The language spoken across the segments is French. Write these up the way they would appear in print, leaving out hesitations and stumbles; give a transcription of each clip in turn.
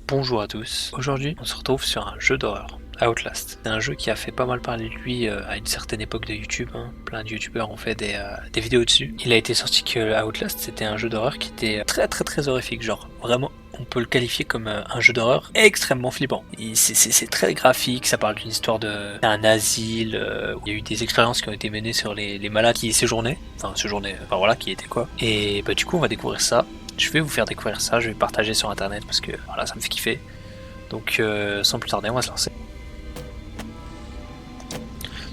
Bonjour à tous, aujourd'hui on se retrouve sur un jeu d'horreur, Outlast. C'est un jeu qui a fait pas mal parler de lui à une certaine époque de YouTube, plein de youtubeurs ont fait des vidéos dessus. Il a été sorti que Outlast c'était un jeu d'horreur qui était très horrifique, genre vraiment on peut le qualifier comme un jeu d'horreur extrêmement flippant. C'est très graphique, ça parle d'une histoire d'un asile, où il y a eu des expériences qui ont été menées sur les malades qui séjournaient, enfin voilà, qui étaient quoi. Et bah du coup on va découvrir ça. Je vais vous faire découvrir ça, je vais partager sur internet parce que voilà, ça me fait kiffer. Donc sans plus tarder, on va se lancer.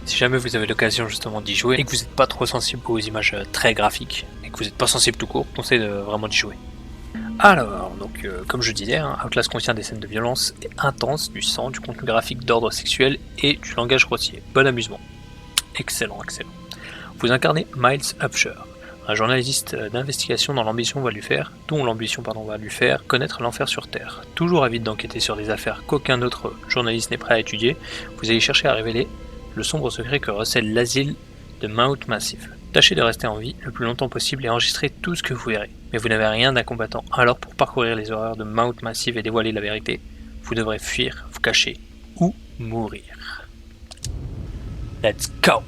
Si jamais vous avez l'occasion justement d'y jouer et que vous n'êtes pas trop sensible aux images très graphiques et que vous n'êtes pas sensible tout court, je conseille de vraiment d'y jouer. Alors, donc comme je disais, Outlast contient des scènes de violence intenses, du sang, du contenu graphique d'ordre sexuel et du langage grossier. Bon amusement. Excellent. Vous incarnez Miles Upshur, un journaliste d'investigation dont l'ambition va lui faire connaître l'enfer sur Terre. Toujours avide d'enquêter sur des affaires qu'aucun autre journaliste n'est prêt à étudier, vous allez chercher à révéler le sombre secret que recèle l'asile de Mount Massive. Tâchez de rester en vie le plus longtemps possible et enregistrez tout ce que vous verrez. Mais vous n'avez rien d'un combattant, alors pour parcourir les horreurs de Mount Massive et dévoiler la vérité, vous devrez fuir, vous cacher ou mourir. Let's go!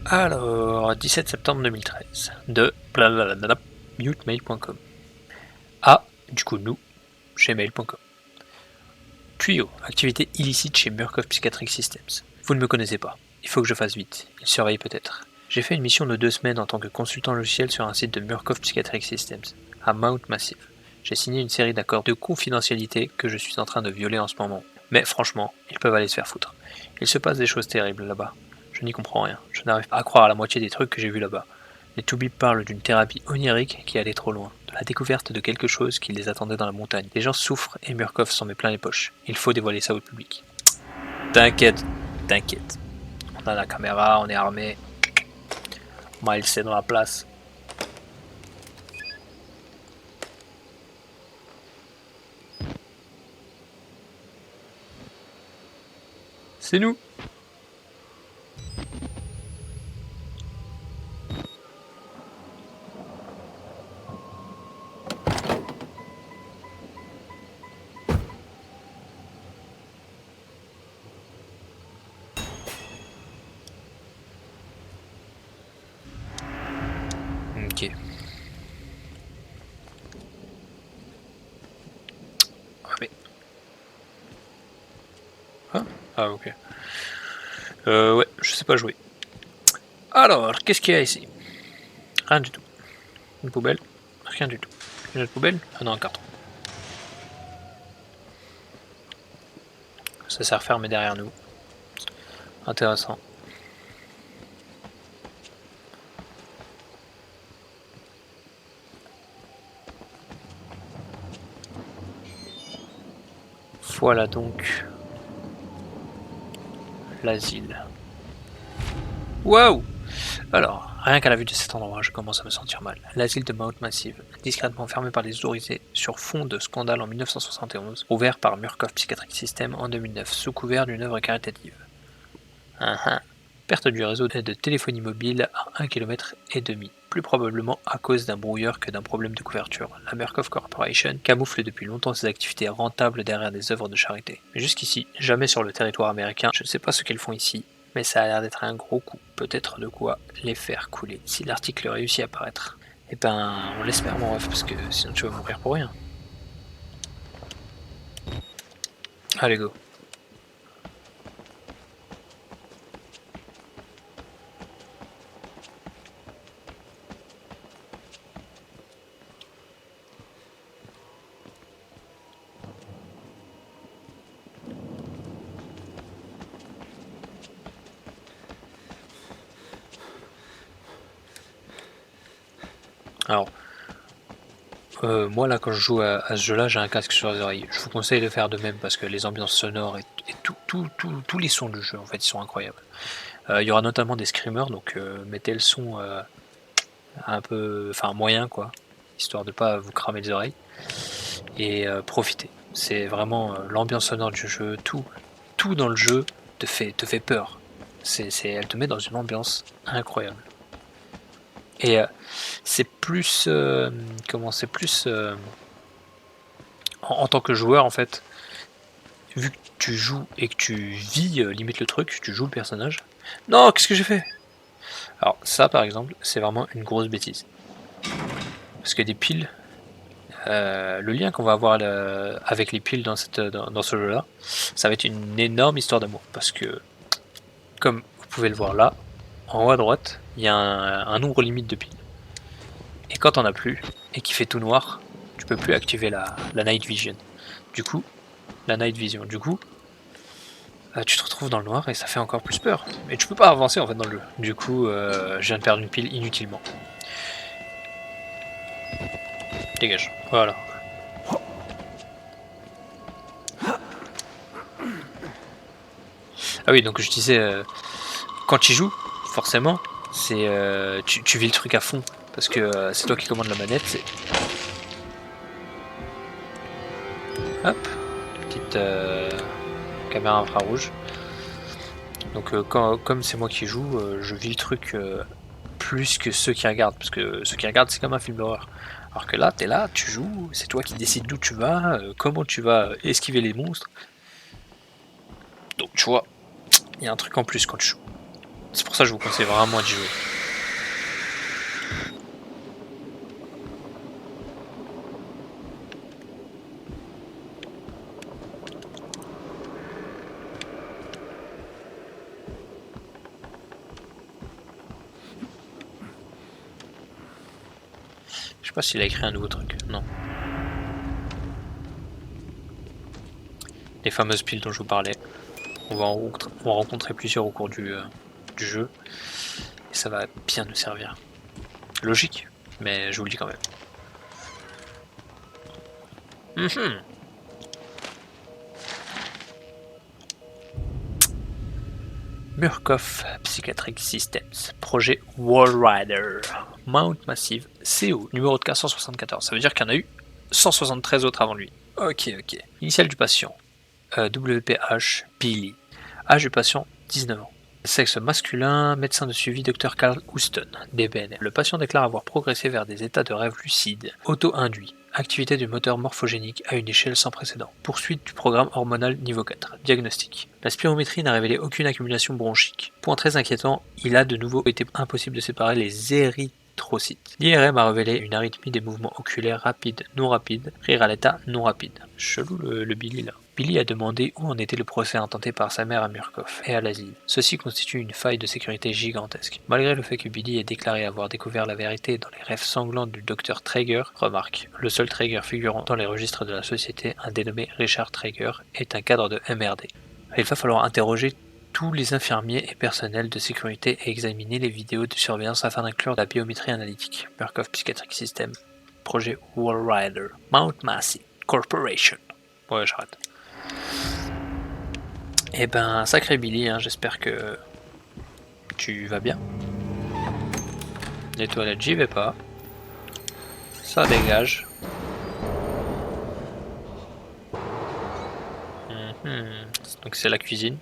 Alors, 17 septembre 2013, de mutemail.com à, du coup, nous, gmail.com. Tuyau, activité illicite chez Murkoff Psychiatric Systems. Vous ne me connaissez pas, il faut que je fasse vite, il surveille peut-être. J'ai fait une mission de 2 semaines en tant que consultant logiciel sur un site de Murkoff Psychiatric Systems, à Mount Massive. J'ai signé une série d'accords de confidentialité que je suis en train de violer en ce moment. Mais franchement, ils peuvent aller se faire foutre. Il se passe des choses terribles là-bas. Je n'y comprends rien. Je n'arrive pas à croire à la moitié des trucs que j'ai vus là-bas. Les Toubib parlent d'une thérapie onirique qui allait trop loin, de la découverte de quelque chose qui les attendait dans la montagne. Les gens souffrent et Murkoff s'en met plein les poches. Il faut dévoiler ça au public. T'inquiète. On a la caméra, on est armé. Miles est dans la place. C'est nous. Ok. Ah mais... Ah ok. Ouais, je sais pas jouer. Alors, qu'est-ce qu'il y a ici? Rien du tout. Une poubelle? Rien du tout. Une autre poubelle? Ah non, un carton. Ça s'est refermé derrière nous. Intéressant. Voilà donc l'asile. Waouh! Alors, rien qu'à la vue de cet endroit, je commence à me sentir mal. L'asile de Mount Massive, discrètement fermé par les autorités sur fond de scandale en 1971, ouvert par Murkoff Psychiatric System en 2009, sous couvert d'une œuvre caritative. Perte du réseau de téléphonie mobile à 1,5 km, plus probablement à cause d'un brouilleur que d'un problème de couverture. La Murkoff Corporation camoufle depuis longtemps ses activités rentables derrière des œuvres de charité. Mais jusqu'ici, jamais sur le territoire américain, je ne sais pas ce qu'elles font ici, mais ça a l'air d'être un gros coup. Peut-être de quoi les faire couler. Si l'article réussit à paraître, eh ben on l'espère mon ref, parce que sinon tu vas mourir pour rien. Allez go. Alors, moi là quand je joue à ce jeu là, j'ai un casque sur les oreilles. Je vous conseille de faire de même parce que les ambiances sonores et tous les sons du jeu en fait ils sont incroyables. Il y aura notamment des screamers, donc mettez le son un peu, enfin moyen quoi, histoire de pas vous cramer les oreilles. Et profitez. C'est vraiment l'ambiance sonore du jeu, tout dans le jeu te fait peur. Elle te met dans une ambiance incroyable. Et c'est plus c'est plus en tant que joueur en fait, vu que tu joues et que tu vis limite le truc, tu joues le personnage. Non, qu'est-ce que j'ai fait? Alors ça par exemple, c'est vraiment une grosse bêtise. Parce que des piles, le lien qu'on va avoir avec les piles dans ce jeu-là, ça va être une énorme histoire d'amour. Parce que, comme vous pouvez le voir là, en haut à droite, il y a un nombre limite de piles. Et quand on as plus, et qu'il fait tout noir, tu peux plus activer la Night Vision. Du coup, tu te retrouves dans le noir et ça fait encore plus peur. Mais tu peux pas avancer en fait dans le jeu. Du coup, je viens de perdre une pile inutilement. Dégage. Voilà. Ah oui, donc je disais, quand tu joues, forcément, c'est tu vis le truc à fond. Parce que c'est toi qui commandes la manette. Hop, petite caméra infrarouge. Donc comme c'est moi qui joue, je vis le truc plus que ceux qui regardent. Parce que ceux qui regardent, c'est comme un film d'horreur. Alors que là, t'es là, tu joues, c'est toi qui décides d'où tu vas, comment tu vas esquiver les monstres. Donc tu vois, il y a un truc en plus quand tu joues. C'est pour ça que je vous conseille vraiment d'y jouer. Je sais pas s'il a écrit un nouveau truc, non. Les fameuses piles dont je vous parlais. On va en rencontrer plusieurs au cours du jeu. Et ça va bien nous servir. Logique, mais je vous le dis quand même. Murkoff Psychiatric Systems, projet Wallrider, Mount Massive, CO, numéro de cas 174. Ça veut dire qu'il y en a eu 173 autres avant lui. Ok. Initial du patient, WPH, Billy. Âge du patient, 19 ans. Sexe masculin, médecin de suivi, Dr Carl Houston, DBN. Le patient déclare avoir progressé vers des états de rêve lucide, auto-induit, activité du moteur morphogénique à une échelle sans précédent. Poursuite du programme hormonal niveau 4. Diagnostic. La spirométrie n'a révélé aucune accumulation bronchique. Point très inquiétant, il a de nouveau été impossible de séparer les érythrocytes. L'IRM a révélé une arythmie des mouvements oculaires rapides, non rapides, rire à l'état non rapide. Chelou le Billy là. Billy a demandé où en était le procès intenté par sa mère à Murkoff et à l'asile. Ceci constitue une faille de sécurité gigantesque. Malgré le fait que Billy ait déclaré avoir découvert la vérité dans les rêves sanglants du Dr Traeger, remarque, le seul Traeger figurant dans les registres de la société, un dénommé Richard Traeger, est un cadre de MRD. Il va falloir interroger tous les infirmiers et personnels de sécurité et examiner les vidéos de surveillance afin d'inclure la biométrie analytique. Murkoff Psychiatric System, projet Wallrider, Mount Massive Corporation. Ouais, j'arrête. Eh ben, sacré Billy, hein, j'espère que tu vas bien. Les toilettes, j'y vais pas. Ça dégage. Donc c'est la cuisine.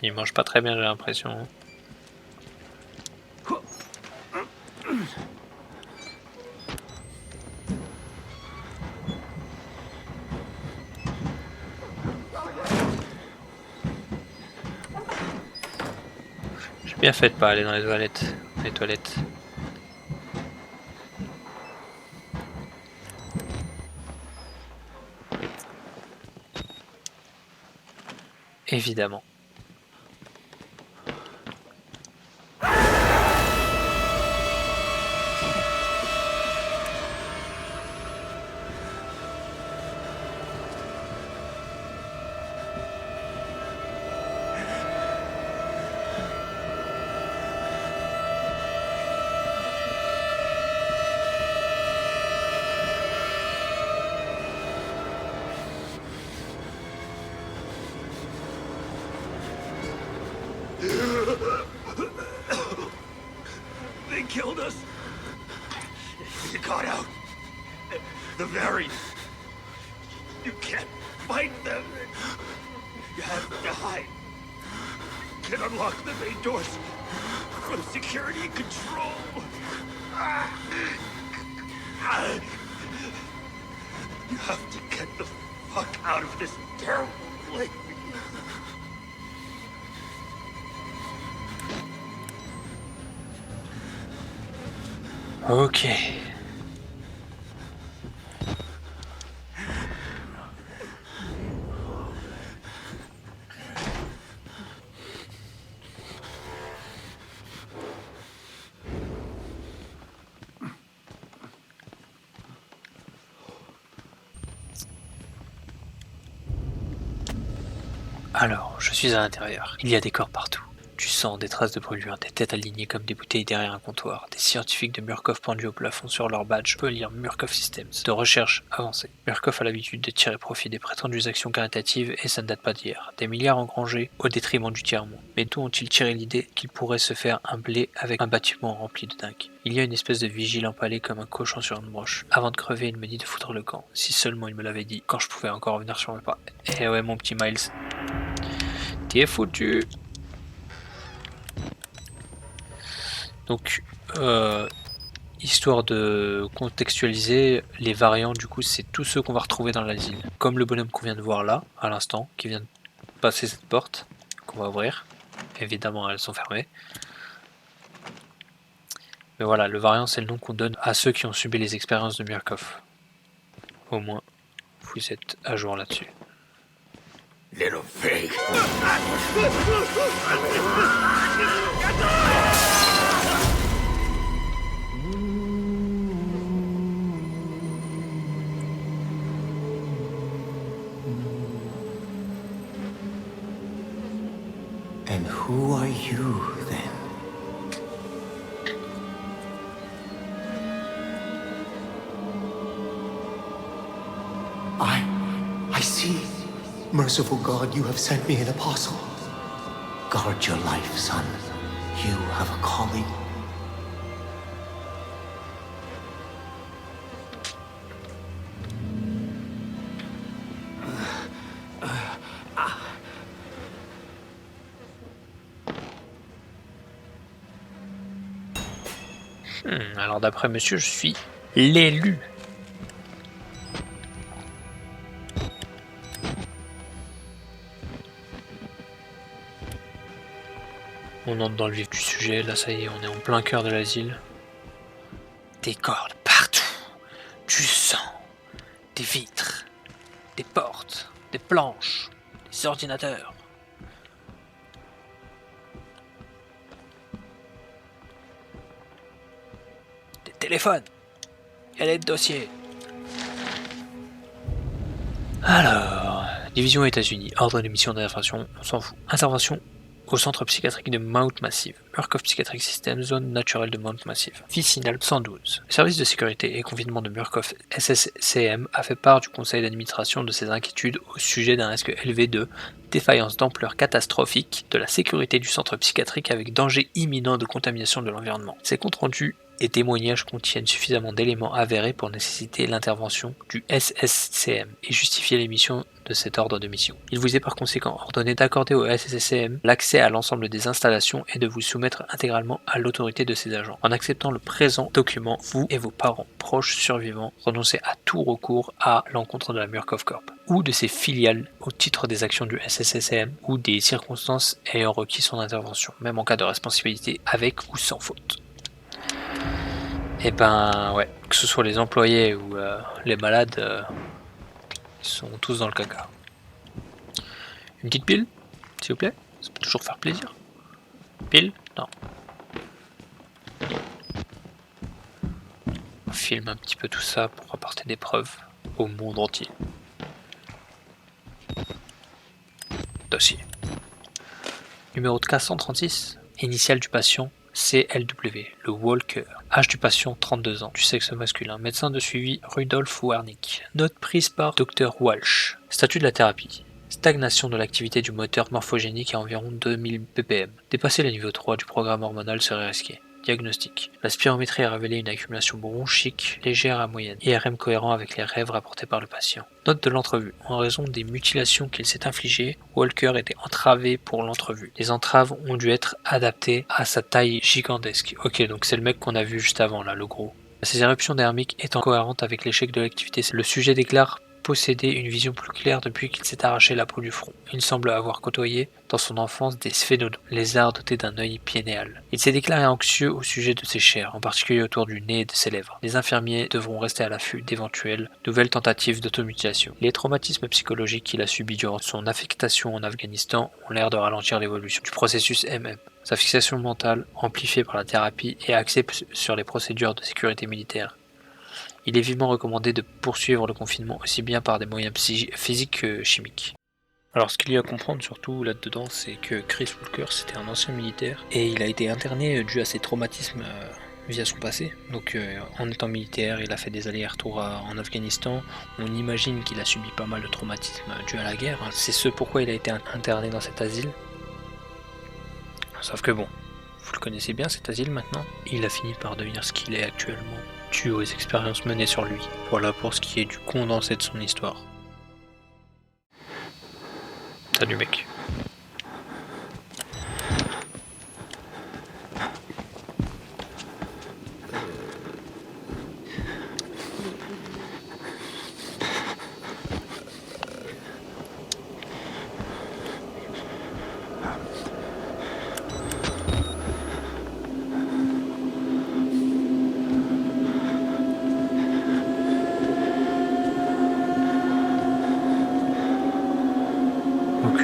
Il mange pas très bien, j'ai l'impression. Bien fait de pas aller dans les toilettes. Les toilettes. Évidemment. They killed us. You got out. The variant. You can't fight them. You have to hide. You can unlock the main doors from security control. You have to get the fuck out of this terrible place. Ok. Alors, je suis à l'intérieur. Il y a des corps partout. Du sang, des traces de brûlure, des têtes alignées comme des bouteilles derrière un comptoir, des scientifiques de Murkoff pendus au plafond sur leur badge. On peut lire Murkoff Systems, de recherche avancée. Murkoff a l'habitude de tirer profit des prétendues actions caritatives et ça ne date pas d'hier. Des milliards engrangés au détriment du tiers-monde. Mais d'où ont-ils tiré l'idée qu'il pourrait se faire un blé avec un bâtiment rempli de dingues? Il y a une espèce de vigile empalé comme un cochon sur une broche. Avant de crever, il me dit de foutre le camp. Si seulement il me l'avait dit, quand je pouvais encore revenir sur mes pas. Eh ouais, mon petit Miles. T'es foutu. Donc, histoire de contextualiser, les variants, du coup, c'est tous ceux qu'on va retrouver dans l'asile. Comme le bonhomme qu'on vient de voir là, à l'instant, qui vient de passer cette porte, qu'on va ouvrir. Évidemment, elles sont fermées. Mais voilà, le variant, c'est le nom qu'on donne à ceux qui ont subi les expériences de Murkoff. Au moins, vous êtes à jour là-dessus. Little pig. And who are you, then? I see. Merciful God, you have sent me an apostle. Guard your life, son. You have a calling. Alors d'après monsieur, je suis l'élu. On entre dans le vif du sujet, là ça y est, on est en plein cœur de l'asile. Des cordes partout, du sang, des vitres, des portes, des planches, des ordinateurs. Des téléphones, il y a des dossiers. Alors, division États-Unis, ordre de mission d'intervention, on s'en fout. Intervention au centre psychiatrique de Mount Massive, Murkoff Psychiatric System, zone naturelle de Mount Massive. Vicinal 112. Le service de sécurité et confinement de Murkoff SSCM a fait part du conseil d'administration de ses inquiétudes au sujet d'un risque élevé de défaillance d'ampleur catastrophique de la sécurité du centre psychiatrique avec danger imminent de contamination de l'environnement. Ces comptes rendus et témoignages contiennent suffisamment d'éléments avérés pour nécessiter l'intervention du SSCM et justifier l'émission de cet ordre de mission. Il vous est par conséquent ordonné d'accorder au SSCM l'accès à l'ensemble des installations et de vous soumettre intégralement à l'autorité de ses agents. En acceptant le présent document, vous et vos parents, proches, survivants, renoncez à tout recours à l'encontre de la Murkoff Corp. ou de ses filiales au titre des actions du SSSM ou des circonstances ayant requis son intervention, même en cas de responsabilité avec ou sans faute. Et ben ouais, que ce soit les employés ou les malades, ils sont tous dans le caca. Une petite pile, s'il vous plaît, ça peut toujours faire plaisir. Pile? Non. On filme un petit peu tout ça pour apporter des preuves au monde entier. Dossier. Numéro de cas 136, initiale du patient CLW, le Walker. Âge du patient 32 ans, du sexe masculin. Médecin de suivi Rudolf Wernick. Note prise par Dr Walsh. Statut de la thérapie. Stagnation de l'activité du moteur morphogénique à environ 2000 ppm. Dépasser le niveau 3 du programme hormonal serait risqué. Diagnostic. La spirométrie a révélé une accumulation bronchique légère à moyenne. IRM cohérent avec les rêves rapportés par le patient. Note de l'entrevue. En raison des mutilations qu'il s'est infligées, Walker était entravé pour l'entrevue. Les entraves ont dû être adaptées à sa taille gigantesque. Ok, donc c'est le mec qu'on a vu juste avant là, le gros. Ces éruptions dermiques étant cohérentes avec l'échec de l'activité, le sujet déclare posséder une vision plus claire depuis qu'il s'est arraché la peau du front. Il semble avoir côtoyé dans son enfance des sphénodomes, lézards dotés d'un œil piénéal. Il s'est déclaré anxieux au sujet de ses chairs, en particulier autour du nez et de ses lèvres. Les infirmiers devront rester à l'affût d'éventuelles nouvelles tentatives d'automutilation. Les traumatismes psychologiques qu'il a subis durant son affectation en Afghanistan ont l'air de ralentir l'évolution du processus MM. Sa fixation mentale, amplifiée par la thérapie, est axée sur les procédures de sécurité militaire. Il est vivement recommandé de poursuivre le confinement aussi bien par des moyens physiques que chimiques. Alors ce qu'il y a à comprendre surtout là-dedans, c'est que Chris Walker c'était un ancien militaire et il a été interné dû à ses traumatismes via son passé. Donc en étant militaire, il a fait des allers-retours en Afghanistan. On imagine qu'il a subi pas mal de traumatismes dû à la guerre. C'est ce pourquoi il a été interné dans cet asile. Sauf que bon, vous le connaissez bien cet asile maintenant. Il a fini par devenir ce qu'il est actuellement, dû aux expériences menées sur lui. Voilà pour ce qui est du condensé de son histoire. Salut mec.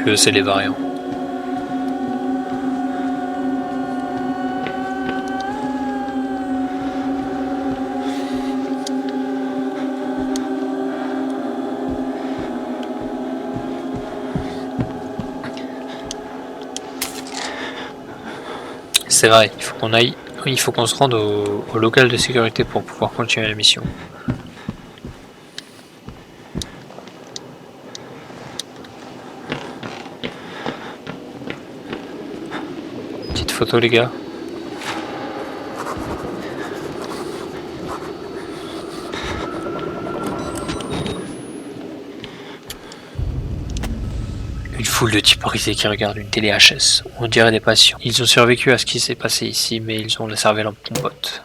Donc c'est les variants. C'est vrai, il faut qu'on se rende au local de sécurité pour pouvoir continuer la mission. Petite photo les gars. Une foule de typorisés qui regardent une télé HS. On dirait des patients. Ils ont survécu à ce qui s'est passé ici, mais ils ont la cervelle en pompote.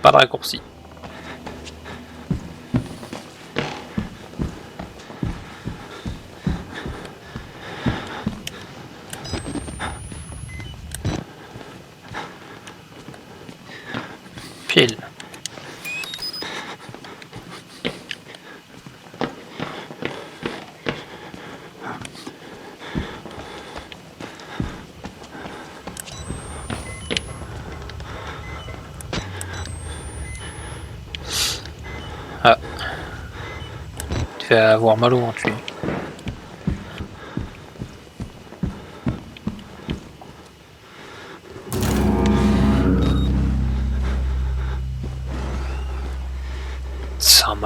Pas de raccourci. Pile. Ah. Tu vas avoir mal au ventre, lui.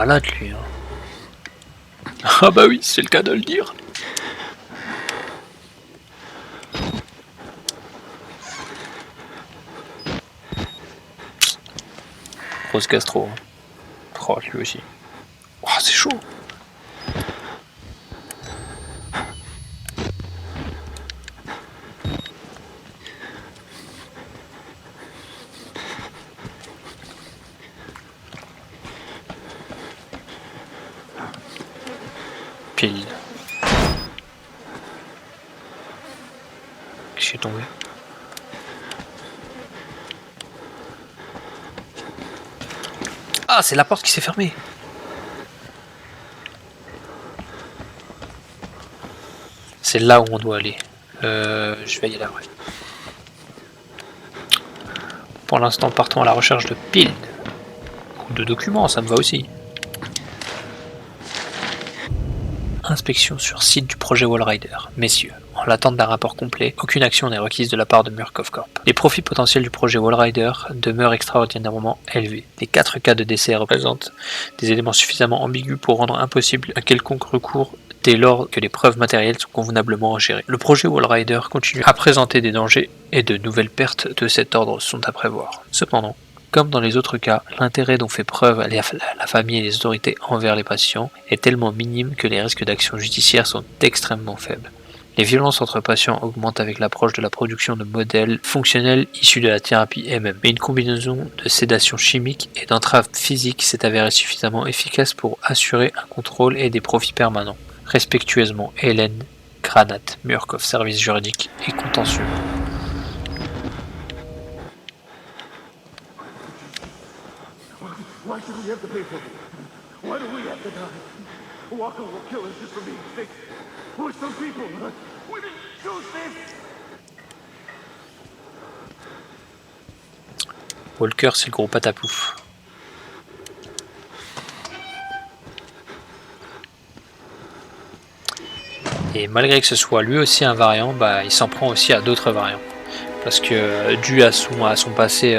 malade lui. Hein. Ah bah oui, c'est le cas de le dire. Grosse gastro. Hein. Oh, lui aussi. Oh, c'est chaud. Pile. Qu'est-ce qui est tombé? Ah, c'est la porte qui s'est fermée. C'est là où on doit aller. Je vais y aller après. Pour l'instant, partons à la recherche de piles. Ou de documents, ça me va aussi. Inspection sur site du projet Wallrider. Messieurs, en l'attente d'un rapport complet, aucune action n'est requise de la part de Murkoff Corp. Les profits potentiels du projet Wallrider demeurent extraordinairement élevés. Les 4 cas de décès représentent des éléments suffisamment ambigus pour rendre impossible un quelconque recours dès lors que les preuves matérielles sont convenablement gérées. Le projet Wallrider continue à présenter des dangers et de nouvelles pertes de cet ordre sont à prévoir. Cependant, comme dans les autres cas, l'intérêt dont fait preuve la famille et les autorités envers les patients est tellement minime que les risques d'action judiciaire sont extrêmement faibles. Les violences entre patients augmentent avec l'approche de la production de modèles fonctionnels issus de la thérapie MM, mais une combinaison de sédation chimique et d'entrave physique s'est avérée suffisamment efficace pour assurer un contrôle et des profits permanents. Respectueusement, Hélène Granat, Murkoff, service juridique et contentieux. Why should we have to pay for it? Why do we have to die? Walker will kill us just for being sick. We're some people. We didn't choose this. Walker, c'est le gros patapouf. Et malgré que ce soit lui aussi un variant, bah, il s'en prend aussi à d'autres variants. Parce que dû à son passé,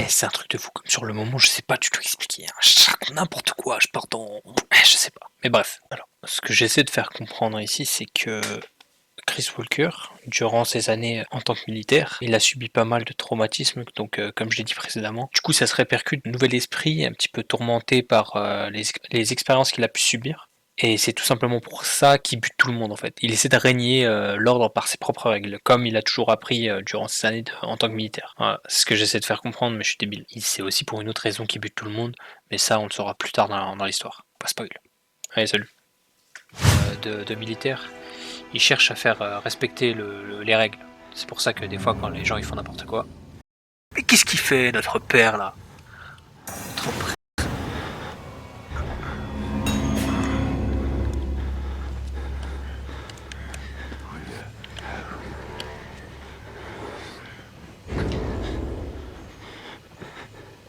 c'est un truc de fou. Comme sur le moment, je sais pas du tout expliquer. Hein. Je raconte n'importe quoi, je pars dans... je sais pas. Mais bref. Alors, ce que j'essaie de faire comprendre ici, c'est que Chris Walker, durant ses années en tant que militaire, il a subi pas mal de traumatismes, donc comme je l'ai dit précédemment. Du coup, ça se répercute un nouvel esprit, un petit peu tourmenté par les expériences qu'il a pu subir. Et c'est tout simplement pour ça qu'il bute tout le monde en fait. Il essaie de régner l'ordre par ses propres règles, comme il a toujours appris durant ses années en tant que militaire. Voilà, c'est ce que j'essaie de faire comprendre, mais je suis débile. C'est aussi pour une autre raison qu'il bute tout le monde, mais ça on le saura plus tard dans l'histoire. Pas spoil. Allez, salut. De militaire, il cherche à faire respecter les règles. C'est pour ça que des fois quand les gens ils font n'importe quoi. Mais qu'est-ce qu'il fait notre père là? Trop près.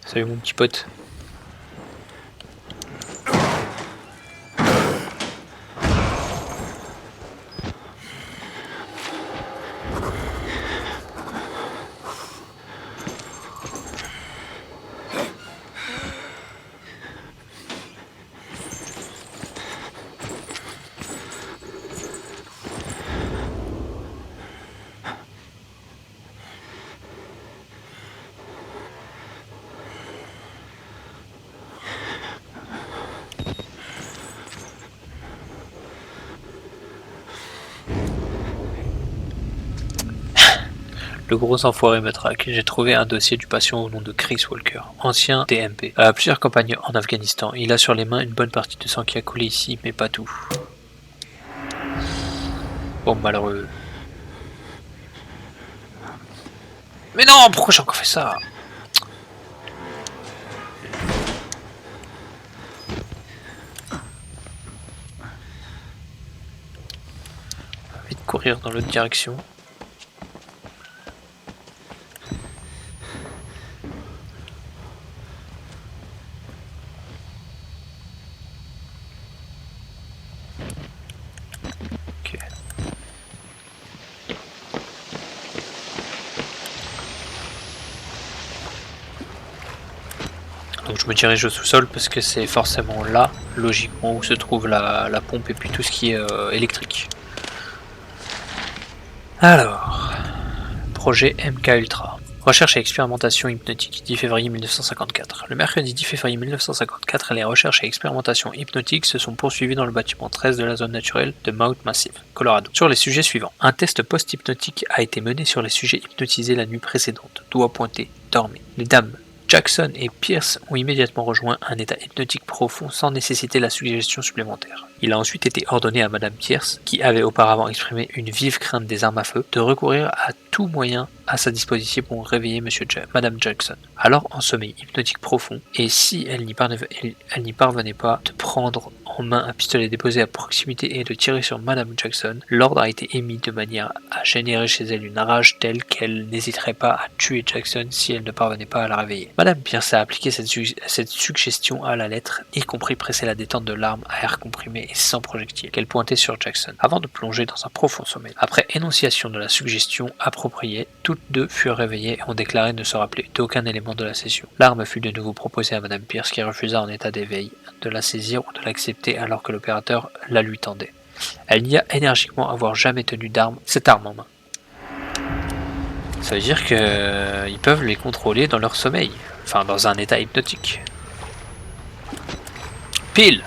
Salut mon petit pote. Le gros enfoiré me traque. J'ai trouvé un dossier du patient au nom de Chris Walker, ancien DMP. Plusieurs campagnes en Afghanistan. Il a sur les mains une bonne partie de sang qui a coulé ici, mais pas tout. Bon, malheureux. Mais non, pourquoi j'ai encore fait ça? On va vite courir dans l'autre direction. Donc je me dirige au sous-sol parce que c'est forcément là, logiquement, où se trouve la pompe et puis tout ce qui est électrique. Alors, projet MK Ultra. Recherche et expérimentation hypnotique, 10 février 1954. Le mercredi 10 février 1954, les recherches et expérimentations hypnotiques se sont poursuivies dans le bâtiment 13 de la zone naturelle de Mount Massive, Colorado. Sur les sujets suivants, un test post-hypnotique a été mené sur les sujets hypnotisés la nuit précédente, doigts pointés, dormez. Les dames Jackson et Pierce ont immédiatement rejoint un état hypnotique profond sans nécessiter la suggestion supplémentaire. Il a ensuite été ordonné à Madame Pierce, qui avait auparavant exprimé une vive crainte des armes à feu, de recourir à tout moyen à sa disposition pour réveiller Madame Jackson. Alors en sommeil hypnotique profond, et si elle n'y parvenait pas, de prendre en main un pistolet déposé à proximité et de tirer sur Madame Jackson, l'ordre a été émis de manière à générer chez elle une rage telle qu'elle n'hésiterait pas à tuer Jackson si elle ne parvenait pas à la réveiller. Madame Pierce a appliqué cette suggestion à la lettre, y compris presser la détente de l'arme à air comprimé et sans projectile, qu'elle pointait sur Jackson, avant de plonger dans un profond sommeil. Après énonciation de la suggestion appropriée, toutes deux furent réveillées et ont déclaré ne se rappeler d'aucun élément de la session. L'arme fut de nouveau proposée à Madame Pierce, qui refusa en état d'éveil de la saisir ou de l'accepter alors que l'opérateur la lui tendait. Elle nia énergiquement avoir jamais tenu cette arme en main. Ça veut dire qu'ils peuvent les contrôler dans leur sommeil, enfin dans un état hypnotique. Pile!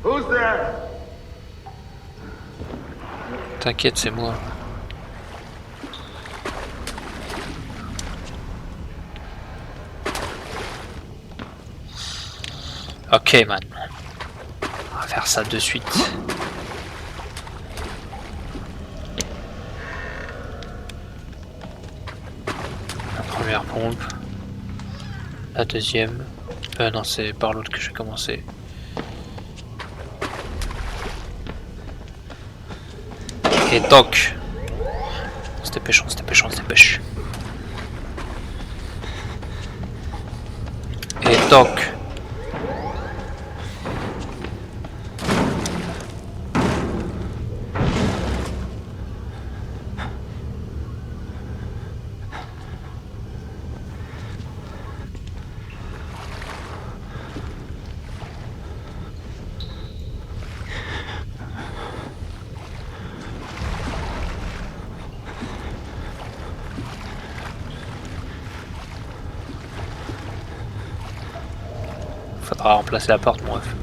Who's there? T'inquiète, c'est moi. Ok, man. On va faire ça de suite. La première pompe. La deuxième. Non, c'est par l'autre que j'ai commencé. Et toc. On se dépêche, on se dépêche, on se dépêche. Et toc. Faudra remplacer la porte, mon ref.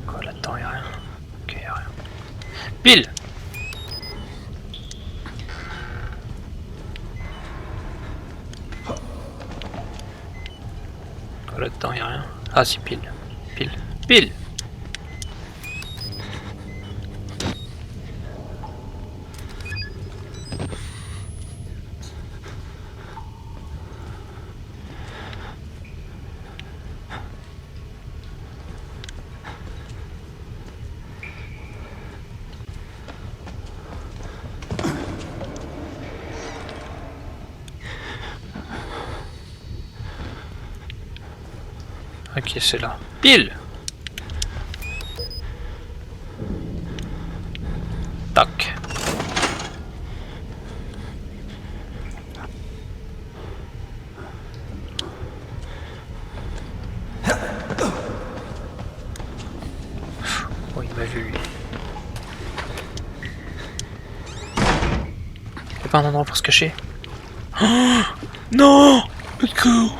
Quoi là-dedans, y'a rien. Ok, y'a rien. Pile! Quoi là-dedans, y'a rien. Ah si, pile. Pile. Pile! Ok, c'est là. Pile! Tac. Oh, il m'a vu, lui. Y'a pas un endroit pour se cacher? Oh non! Let's go!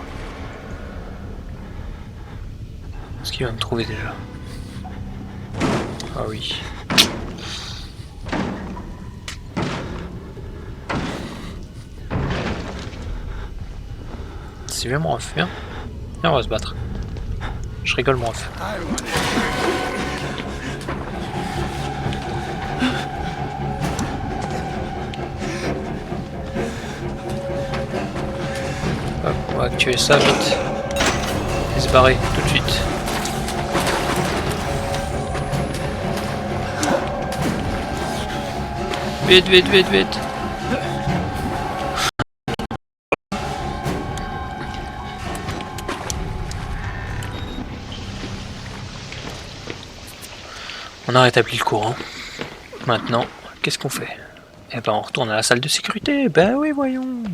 Est-ce qu'il va me trouver déjà? Ah oui. C'est bien mon ref, viens. Viens, on va se battre. Je rigole mon ref. Hop, on va actuer ça vite. Et se barrer tout de suite. Vite, vite, vite, vite. On a rétabli le courant. Maintenant, qu'est-ce qu'on fait? Eh ben, on retourne à la salle de sécurité. Ben oui, voyons.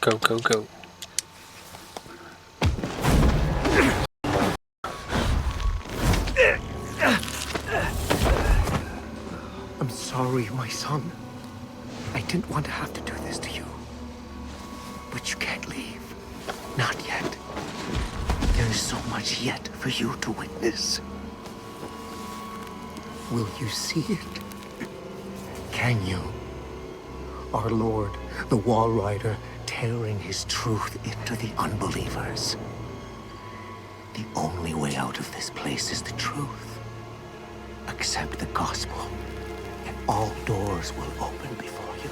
Go, go, go. I'm sorry, my son. I didn't want to have to do this to you. But you can't leave. Not yet. There is so much yet for you to witness. Will you see it? Can you? Our Lord, the Wall Rider, tearing his truth into the unbelievers. The only way out of this place is the truth. Accept the gospel, and all doors will open before you.